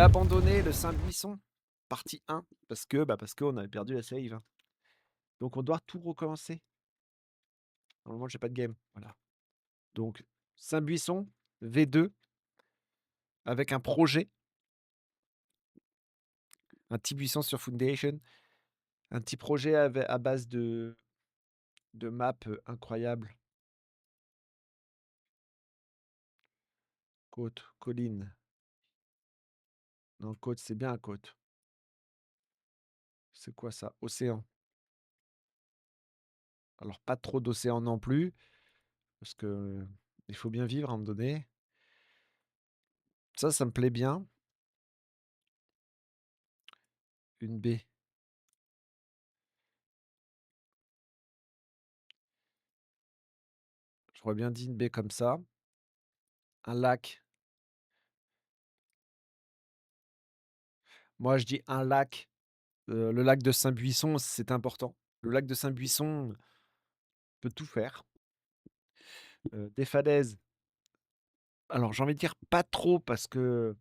Abandonner le Saint-Buisson, partie 1, parce qu'on avait perdu la save, hein. Donc on doit tout recommencer. Normalement, j'ai pas de game, voilà. Donc Saint-Buisson, V2, avec un projet, un petit buisson sur Foundation, un petit projet à base de maps incroyables. Côte, colline. Non, côte, c'est bien côte. C'est quoi ça? Océan. Alors pas trop d'océan non plus, parce que il faut bien vivre à un moment donné. Ça me plaît bien. Une baie. J'aurais bien dit une baie comme ça. Un lac. Moi, je dis un lac. Le lac de Saint-Buisson, c'est important. Le lac de Saint-Buisson peut tout faire. Des falaises. Alors, j'ai envie de dire pas trop parce que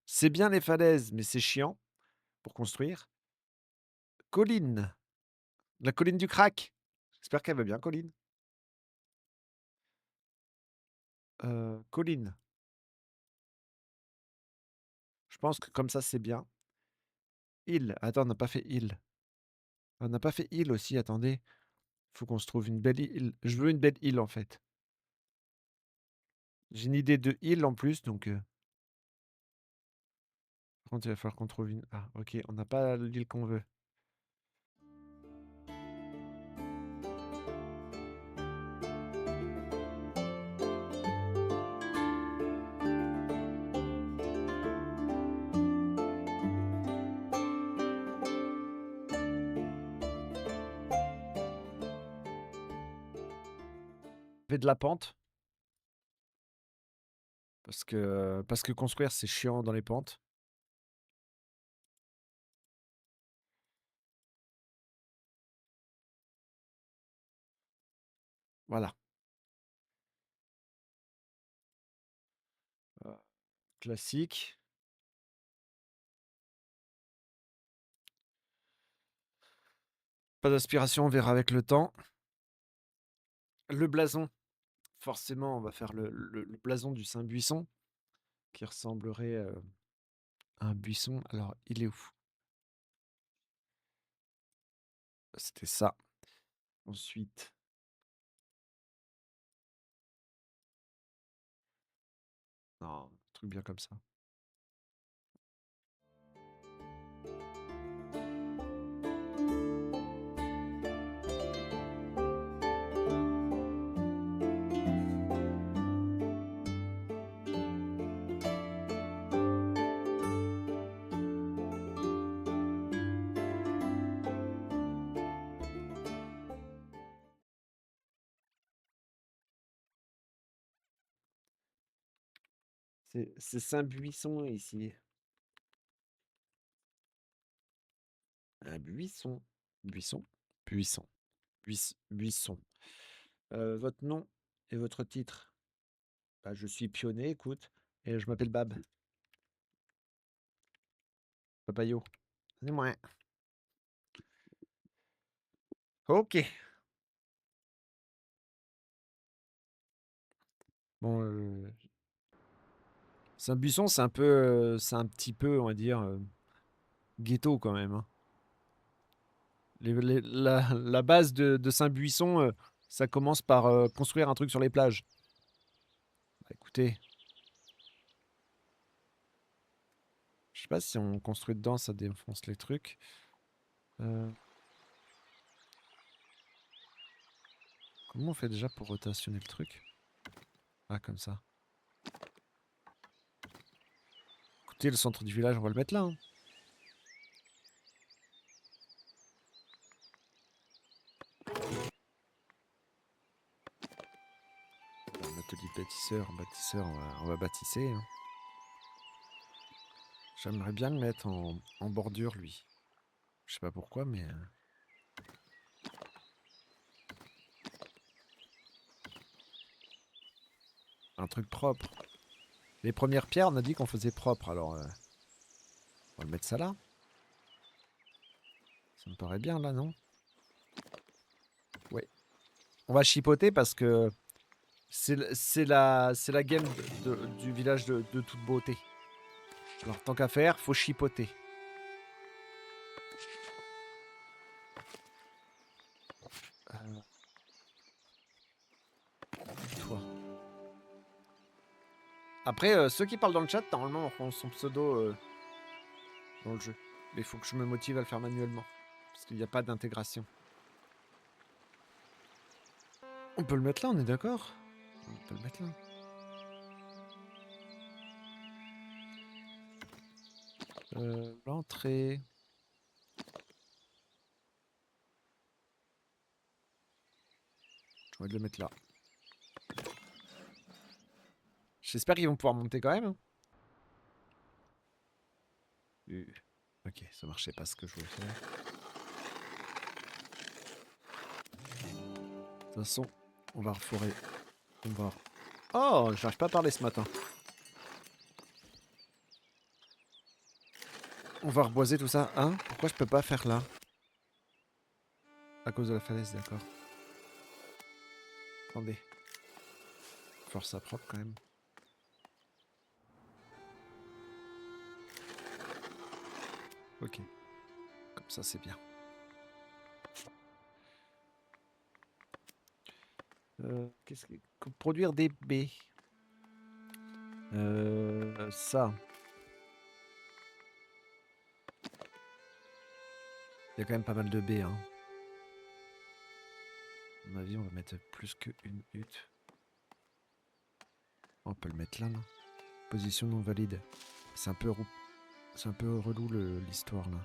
c'est bien les falaises, mais c'est chiant pour construire. Colline. La colline du crack. J'espère qu'elle va bien, Colline. Colline. Je pense que comme ça, c'est bien. Île. Attends, on n'a pas fait île. On n'a pas fait île aussi, attendez. Faut qu'on se trouve une belle île. Je veux une belle île, en fait. J'ai une idée de île en plus, donc par contre, il va falloir qu'on trouve une. Ah, ok, on n'a pas l'île qu'on veut. Fait de la pente, parce que construire, c'est chiant dans les pentes. Voilà. Heu, classique. Pas d'aspiration, on verra avec le temps. Le blason, forcément, on va faire le blason du Saint-Buisson, qui ressemblerait, à un buisson. Alors, il est où? C'était ça. Ensuite, non, un truc bien comme ça. C'est Saint-Buisson ici. Un buisson. Buisson? Buisson. Buisson. Votre nom et votre titre? Bah, je suis pionnier, écoute, et je m'appelle Bab. Papayo. C'est moi. OK. Bon, Saint-Buisson, c'est un petit peu, on va dire, ghetto quand même, hein. La base de Saint-Buisson, ça commence par construire un truc sur les plages. Bah, écoutez, je sais pas si on construit dedans, ça défonce les trucs. Comment on fait déjà pour rotationner le truc? Ah, comme ça. Écoutez, le centre du village, on va le mettre là, hein. Un atelier bâtisseur, on va bâtisser, hein. J'aimerais bien le mettre en bordure, lui. Je sais pas pourquoi, mais un truc propre. Les premières pierres, on a dit qu'on faisait propre, alors On va mettre ça là. Ça me paraît bien là, non? Ouais. On va chipoter parce que c'est la game du village de toute beauté. Alors tant qu'à faire, faut chipoter. Toi. Après, ceux qui parlent dans le chat, normalement, auront son pseudo dans le jeu. Mais il faut que je me motive à le faire manuellement. Parce qu'il n'y a pas d'intégration. On peut le mettre là, on est d'accord? On peut le mettre là. L'entrée. J'aurais dû le mettre là. J'espère qu'ils vont pouvoir monter quand même. Hein. Ok, ça marchait pas ce que je voulais faire. De toute façon, on va reforer. On va... Oh, j'arrive pas à parler ce matin. On va reboiser tout ça. Hein? Pourquoi je peux pas faire là? À cause de la falaise, d'accord. Attendez. Faut faire ça propre quand même. Ok. Comme ça, c'est bien. Qu'est-ce que... Produire des baies. Ça. Il y a quand même pas mal de baies. Hein. À mon avis, on va mettre plus qu'une hutte. On peut le mettre là, non? Position non valide. C'est un peu relou l'histoire là.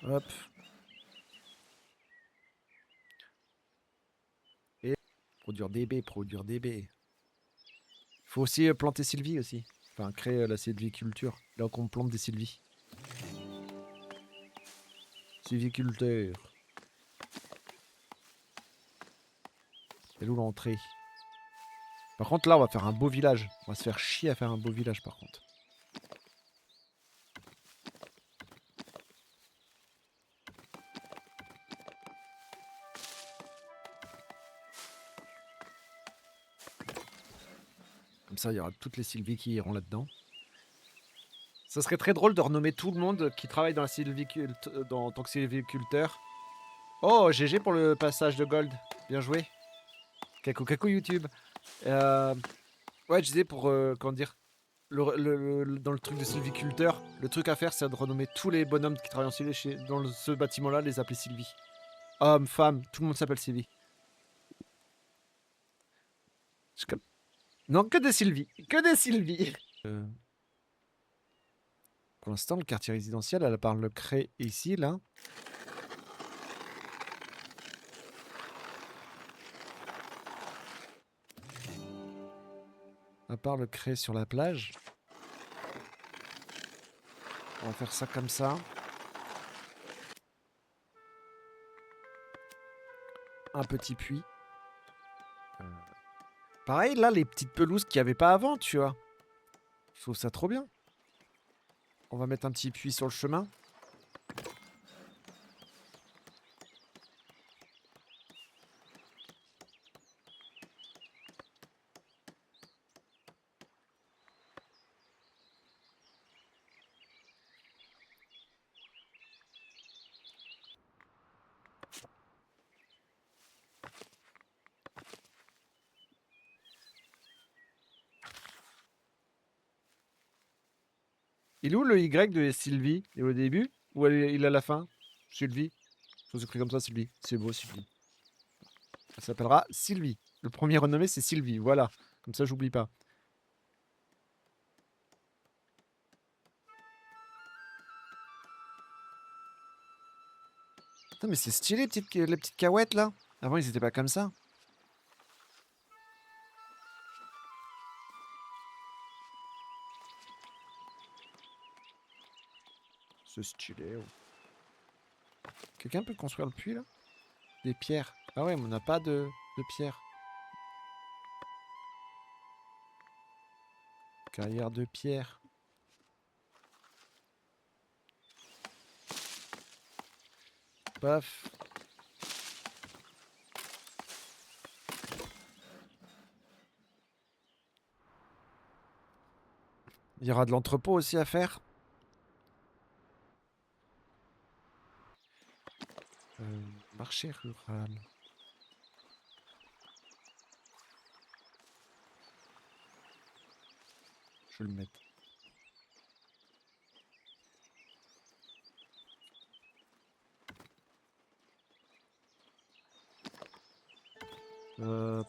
Hop. Et produire des baies, produire des baies. Faut aussi planter Sylvie aussi. Enfin, créer la sylviculture. Là qu'on plante des sylvies. Sylviculteur. C'est où l'entrée? Par contre, là, on va faire un beau village. On va se faire chier à faire un beau village, par contre. Comme ça, il y aura toutes les sylvies qui iront là-dedans. Ça serait très drôle de renommer tout le monde qui travaille dans la en tant que sylviculteur. Oh, GG pour le passage de Gold. Bien joué. Kakou kakou YouTube. Ouais, je disais pour, comment dire, dans le truc de sylviculteur, le truc à faire, c'est de renommer tous les bonhommes qui travaillent en Sylvie dans ce bâtiment-là, les appeler Sylvie. Homme, femme, tout le monde s'appelle Sylvie. Non, que des Sylvie. Que des Sylvie. Pour l'instant, le quartier résidentiel, elle parle le cré ici, là. À part le cré sur la plage. On va faire ça comme ça. Un petit puits. Pareil, là, les petites pelouses qu'il n'y avait pas avant, tu vois. Je trouve ça trop bien. On va mettre un petit puits sur le chemin. Il est où le Y de Sylvie? Il est au début? Ou il est à la fin? Sylvie? Je vous écris comme ça, Sylvie. C'est beau, Sylvie. Elle s'appellera Sylvie. Le premier renommé, c'est Sylvie. Voilà. Comme ça, j'oublie pas. Putain, mais c'est stylé, les petites cahuètes, là. Avant, ils étaient pas comme ça. C'est stylé. Oh. Quelqu'un peut construire le puits, là? Des pierres. Ah ouais, mais on n'a pas de pierres. Carrière de pierre. Paf. Il y aura de l'entrepôt aussi à faire. Marché rural. Je vais le mettre.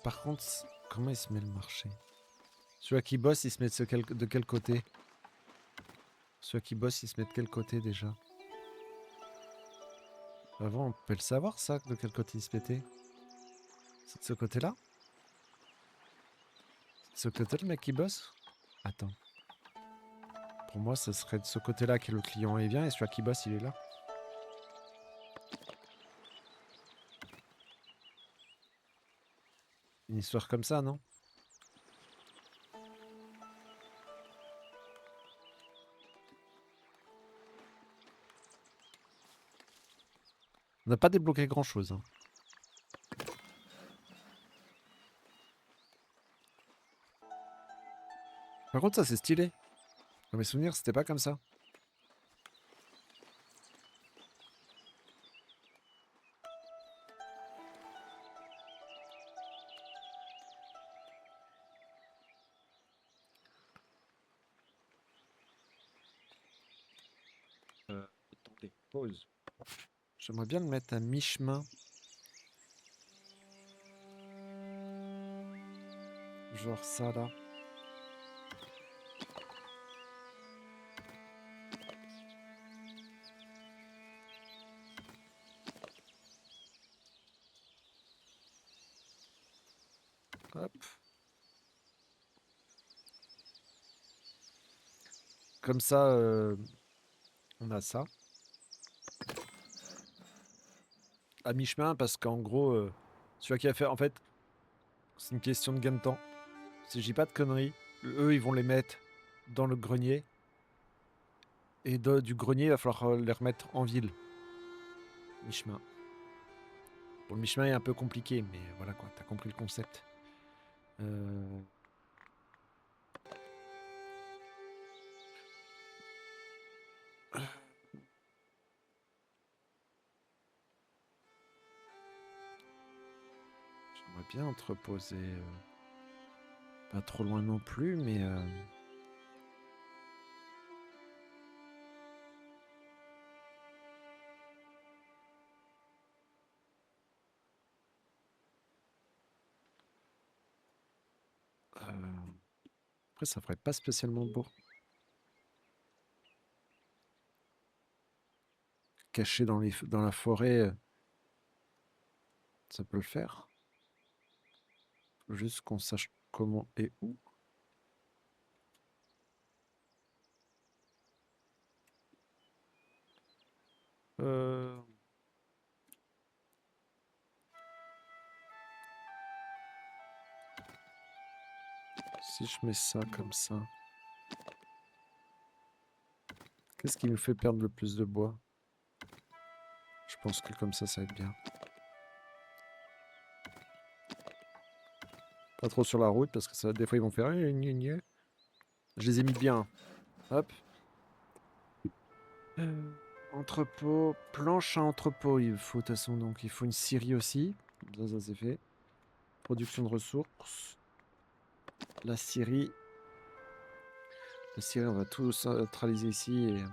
Par contre, comment il se met le marché? Celui qui bosse, il se met de quel côté? Celui qui bosse, il se met de quel côté déjà? Avant, on peut le savoir ça, de quel côté il se mettait? C'est de ce côté-là? C'est de ce côté le mec qui bosse? Attends. Pour moi, ce serait de ce côté-là que le client il vient et celui qui bosse, il est là. Une histoire comme ça, non? On n'a pas débloqué grand-chose, hein. Par contre, ça, c'est stylé. Dans mes souvenirs, c'était pas comme ça. Attendez, pause. J'aimerais bien le mettre à mi-chemin. Genre ça, là. Hop. Comme ça, on a ça. À mi-chemin, parce qu'en gros, celui qui a fait... En fait, c'est une question de gain de temps. Si je dis pas de conneries, eux, ils vont les mettre dans le grenier. Et du grenier, il va falloir les remettre en ville. Mi-chemin. Bon, le mi-chemin est un peu compliqué, mais voilà quoi, t'as compris le concept. J'aimerais bien entreposer... pas trop loin non plus, mais... après, ça ferait pas spécialement beau. Caché dans la forêt, ça peut le faire. Faut juste qu'on sache comment et où. Euh... Si je mets ça comme ça... Qu'est-ce qui nous fait perdre le plus de bois? Je pense que comme ça va être bien. Pas trop sur la route, parce que ça, des fois ils vont faire... Je les ai mis bien. Hop. Entrepôt, planche à entrepôt, il faut de toute façon, donc il faut une scierie aussi. Ça c'est fait. Production de ressources. La scierie. La scierie, on va tout centraliser ici. Et...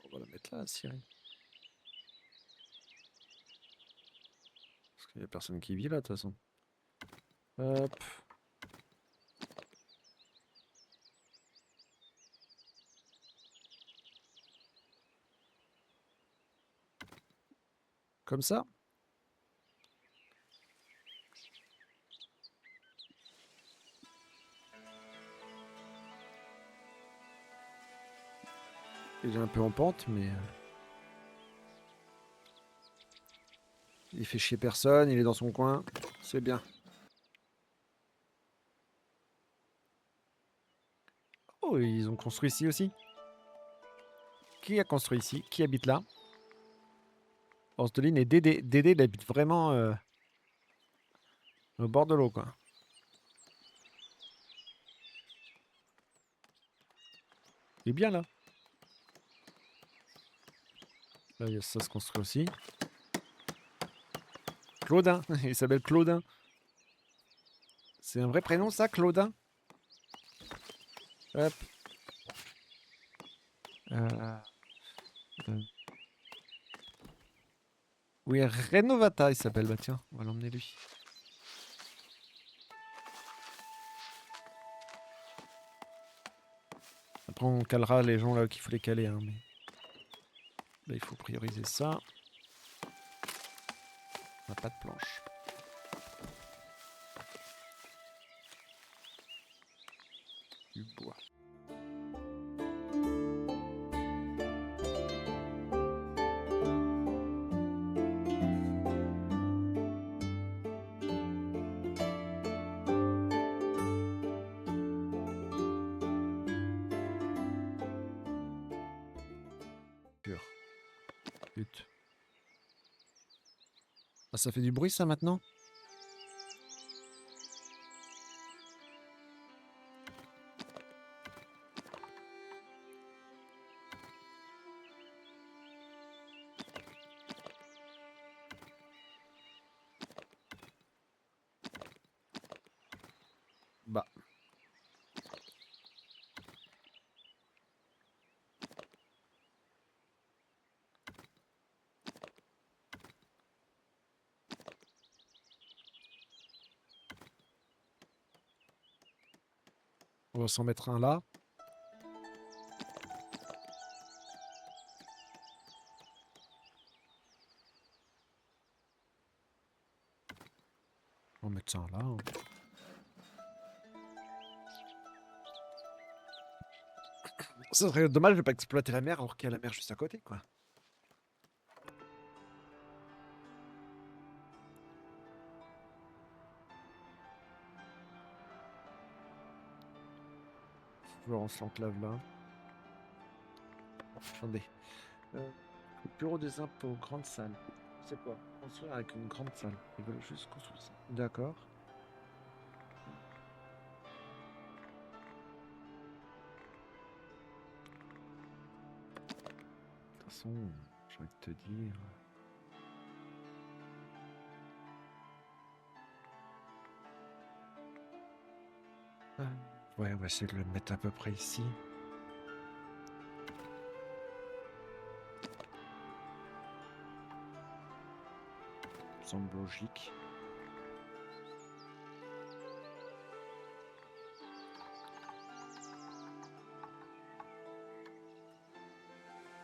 on va la mettre là, la scierie. Parce qu'il n'y a personne qui vit là, de toute façon. Hop. Comme ça. Il est un peu en pente, mais il fait chier personne, il est dans son coin, c'est bien. Oh, ils ont construit ici aussi. Qui a construit ici? Qui habite là? Orstoline et Dédé. Dédé, il habite vraiment au bord de l'eau, quoi. Il est bien là. Là, ça se construit aussi. Claudin, il s'appelle Claudin. C'est un vrai prénom ça, Claudin? Hop. Euh, euh, Oui, Renovata il s'appelle. Bah tiens, on va l'emmener lui. Après on calera les gens là qu'il faut les caler, hein, mais là il faut prioriser ça. On n'a pas de planche. Du bois. Pur. Pute. Ah, ça fait du bruit ça maintenant? Bah. On va s'en mettre un là. On va mettre ça là, hein. Ça serait dommage de pas exploiter la mer alors qu'il y a la mer juste à côté, quoi. Florence l'enclave là. Attendez. Bureau des impôts, grande salle. C'est quoi? Construire avec une grande salle. Ils veulent juste construire ça. D'accord. De toute façon, j'ai envie de te dire. Ouais, on va essayer de le mettre à peu près ici. Semble logique.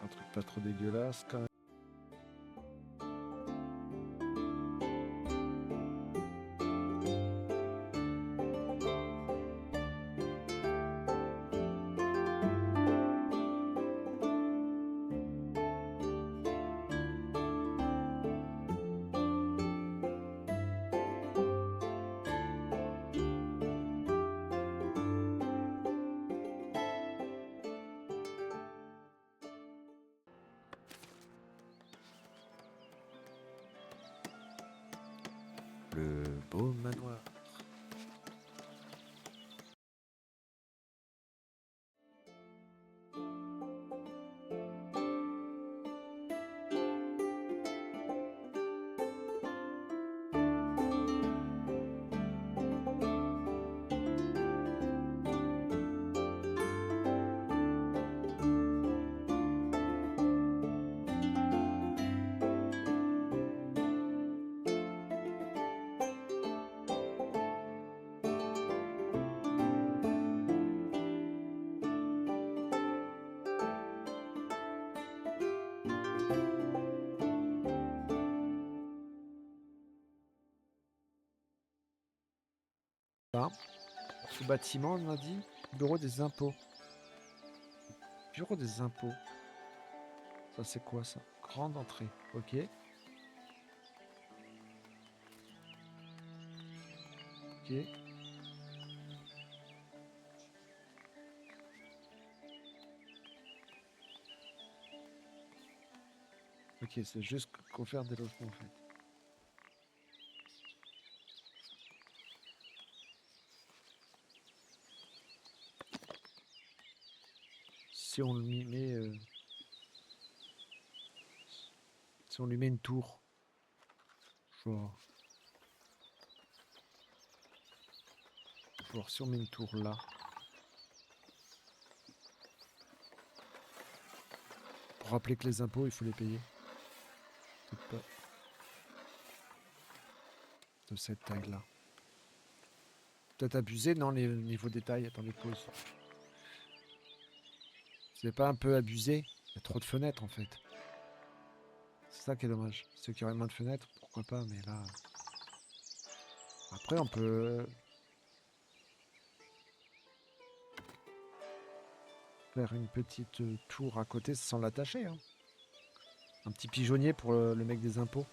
Un truc pas trop dégueulasse quand même. Le beau manoir. Là, ce bâtiment, on a dit. Bureau des impôts. Bureau des impôts. Ça, c'est quoi, ça? Grande entrée. Ok. Ok. Ok, c'est juste qu'on fait des logements, en fait. Si on lui met... si on lui met une tour. Genre... Genre, si on met une tour là... Pour rappeler que les impôts, il faut les payer. Peut-être pas de cette taille-là. Peut-être abusé, non, les niveaux détail. Attendez, pause. C'est pas un peu abusé? Il y a trop de fenêtres, en fait. C'est ça qui est dommage. Ceux qui auraient moins de fenêtres, pourquoi pas, mais là... Après, on peut faire une petite tour à côté sans l'attacher. Hein. Un petit pigeonnier pour le mec des impôts.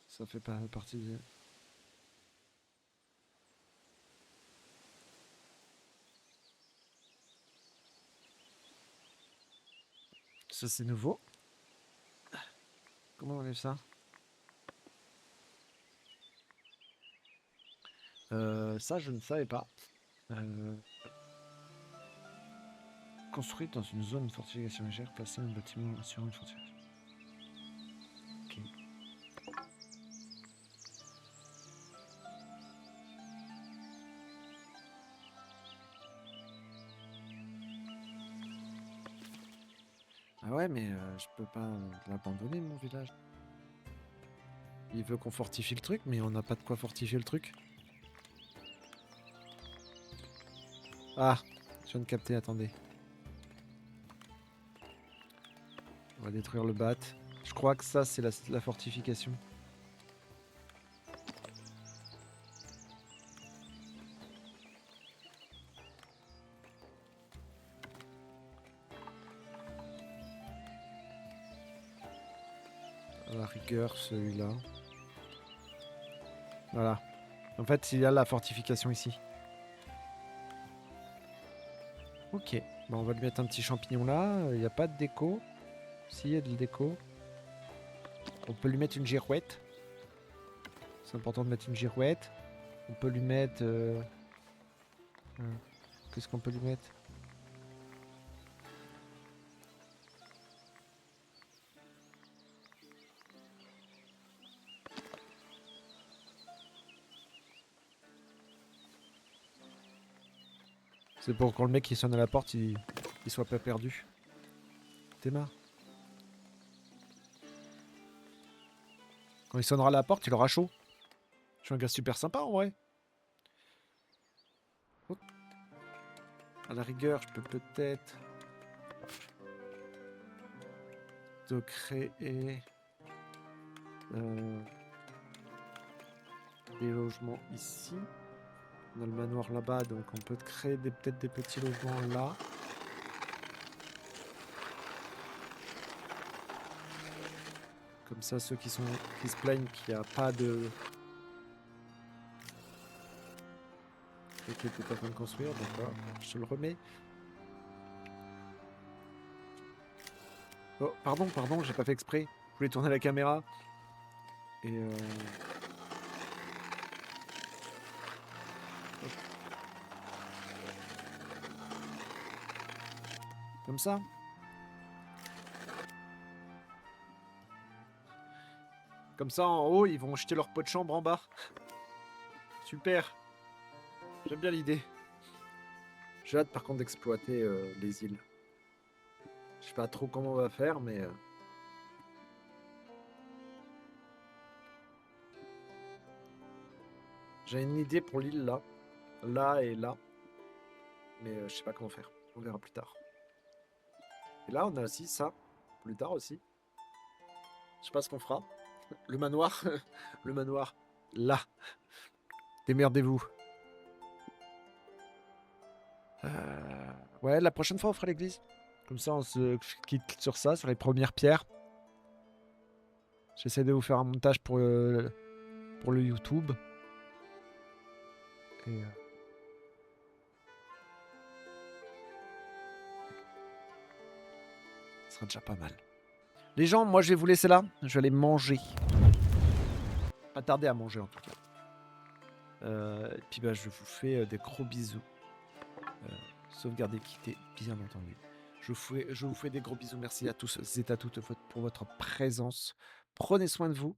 Ça fait pas partie des... Ça, c'est nouveau. Comment on enlève ça? Ça, je ne savais pas. Construite dans une zone de fortification légère, placer un bâtiment sur une fortification. Ok. Ah ouais, mais je peux pas l'abandonner, mon village. Il veut qu'on fortifie le truc, mais on n'a pas de quoi fortifier le truc. Ah, je viens de capter, attendez. On va détruire le bat. Je crois que ça, c'est la fortification. À la rigueur, celui-là. Voilà. En fait, il y a la fortification ici. Ok. Bon, on va lui mettre un petit champignon là. Il n'y a pas de déco. Si, il y a de la déco. On peut lui mettre une girouette. C'est important de mettre une girouette. On peut lui mettre... Qu'est-ce qu'on peut lui mettre? C'est pour quand le mec qui sonne à la porte, il soit pas perdu. Théma. Quand il sonnera à la porte, il aura chaud. Je suis un gars super sympa en vrai. Oh. À la rigueur, je peux peut-être te créer des logements ici. On a le manoir là-bas, donc on peut créer peut-être des petits logements là. Comme ça, ceux qui se plaignent qu'il n'y a pas de... qui était en train de construire, d'accord. Je te le remets. Oh, pardon, j'ai pas fait exprès. Je voulais tourner la caméra. Et comme ça. Comme ça, en haut, ils vont jeter leur pot de chambre en bas. Super. J'aime bien l'idée. J'ai hâte par contre d'exploiter les îles. Je sais pas trop comment on va faire, mais... J'ai une idée pour l'île là. Là et là. Mais je sais pas comment faire. On verra plus tard. Et là, on a aussi ça. Plus tard aussi. Je sais pas ce qu'on fera. Le manoir. Le manoir. Là. Démerdez-vous. Ouais, la prochaine fois, on fera l'église. Comme ça, on se quitte sur ça, sur les premières pierres. J'essaie de vous faire un montage pour le YouTube. Et, ce sera déjà pas mal. Les gens, moi, je vais vous laisser là. Je vais aller manger. Pas tarder à manger, en tout cas. Et puis, bah, je vous fais des gros bisous. Sauvegarder, quitter, bien entendu. Je vous fais des gros bisous. Merci à tous et à toutes pour votre présence. Prenez soin de vous.